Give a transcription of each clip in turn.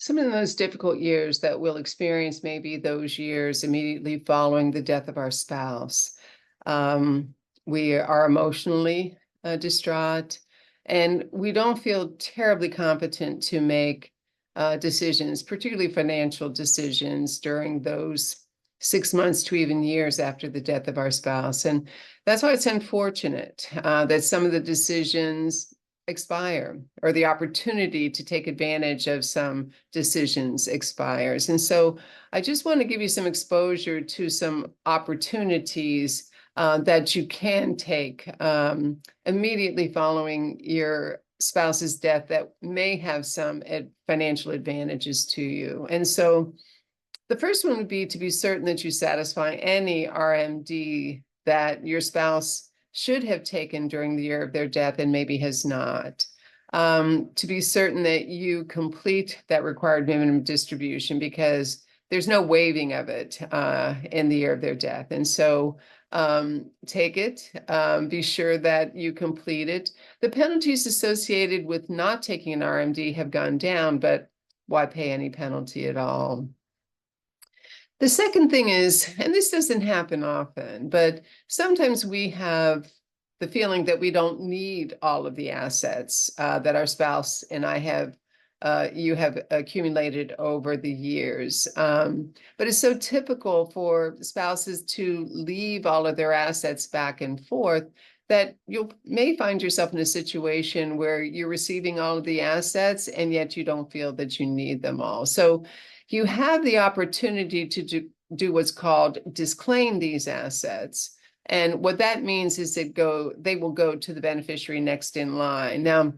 Some of the most difficult years that we'll experience may be those years immediately following the death of our spouse. Um, we are emotionally distraught, and we don't feel terribly competent to make decisions, particularly financial decisions, during those 6 months to even years after the death of our spouse. And that's why it's unfortunate that some of the decisions expire, or the opportunity to take advantage of some decisions expires. And so I just want to give you some exposure to some opportunities that you can take immediately following your spouse's death that may have some financial advantages to you. And so the first one would be to be certain that you satisfy any RMD that your spouse should have taken during the year of their death and maybe has not. To be certain that you complete that required minimum distribution, because there's no waiving of it in the year of their death. And so take it, be sure that you complete it. The penalties associated with not taking an RMD have gone down, but why pay any penalty at all? The second thing is, and this doesn't happen often, but sometimes we have the feeling that we don't need all of the assets that our spouse and I have, you have accumulated over the years. But it's so typical for spouses to leave all of their assets back and forth that you may find yourself in a situation where you're receiving all of the assets and yet you don't feel that you need them all. So you have the opportunity to do what's called disclaim these assets. And what that means is they will go to the beneficiary next in line. Now,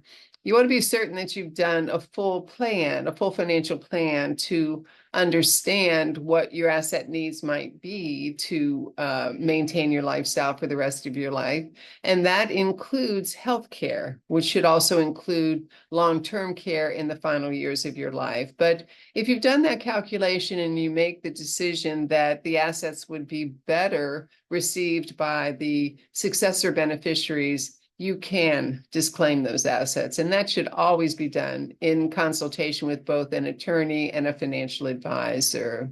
you want to be certain that you've done a full financial plan to understand what your asset needs might be to maintain your lifestyle for the rest of your life. And that includes health care, which should also include long-term care in the final years of your life. But if you've done that calculation and you make the decision that the assets would be better received by the successor beneficiaries, you can disclaim those assets. And that should always be done in consultation with both an attorney and a financial advisor.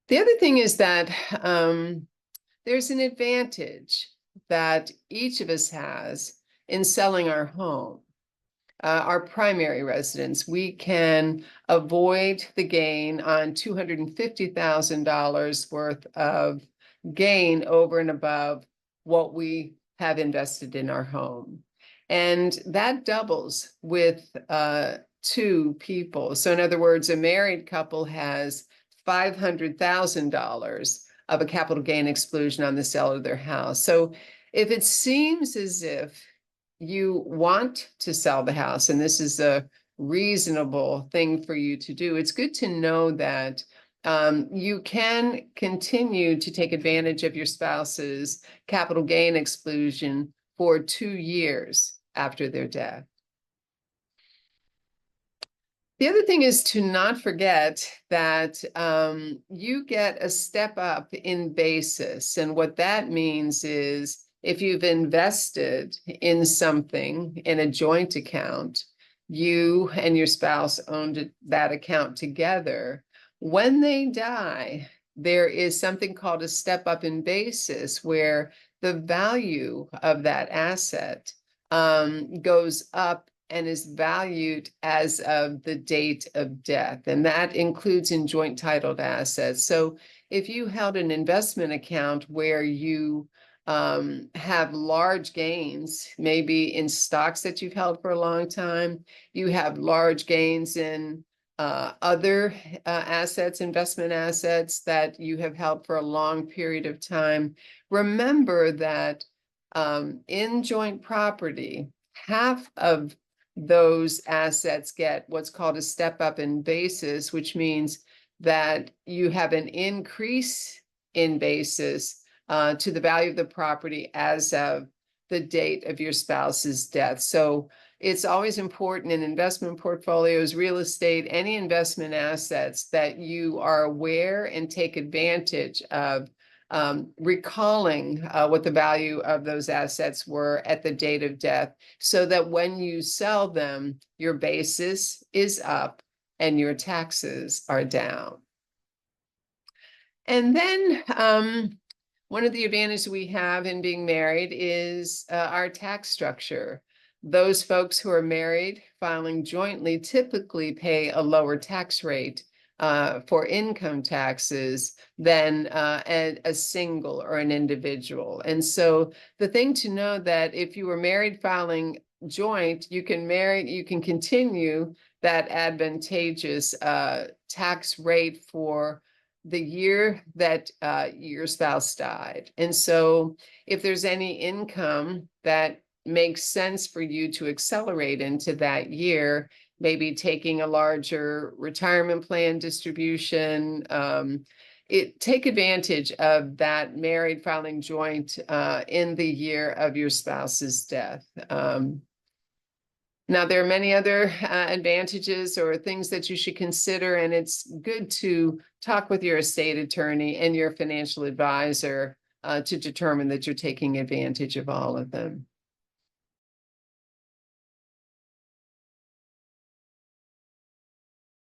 The other thing is that there's an advantage that each of us has in selling our home. Our primary residence, we can avoid the gain on $250,000 worth of gain over and above what we have invested in our home. And that doubles with two people. So in other words, a married couple has $500,000 of a capital gain exclusion on the sale of their house. So if it seems as if you want to sell the house, and this is a reasonable thing for you to do, it's good to know that you can continue to take advantage of your spouse's capital gain exclusion for 2 years after their death. The other thing is to not forget that you get a step up in basis. And what that means is if you've invested in something in a joint account, you and your spouse owned that account together. When they die, there is something called a step up in basis where the value of that asset goes up and is valued as of the date of death. And that includes in joint titled assets. So if you held an investment account where you have large gains, maybe in stocks that you've held for a long time, you have large gains in other assets, investment assets that you have held for a long period of time. Remember that in joint property, half of those assets get what's called a step up in basis, which means that you have an increase in basis to the value of the property as of the date of your spouse's death. So it's always important in investment portfolios, real estate, any investment assets that you are aware and take advantage of recalling what the value of those assets were at the date of death, so that when you sell them, your basis is up and your taxes are down. And then one of the advantages we have in being married is our tax structure. Those folks who are married filing jointly typically pay a lower tax rate for income taxes than a single or an individual. And so the thing to know that if you were married filing joint, you can continue that advantageous tax rate for the year that your spouse died. And so if there's any income that makes sense for you to accelerate into that year, maybe taking a larger retirement plan distribution, take advantage of that married filing joint in the year of your spouse's death. Now, there are many other advantages or things that you should consider, and it's good to talk with your estate attorney and your financial advisor to determine that you're taking advantage of all of them.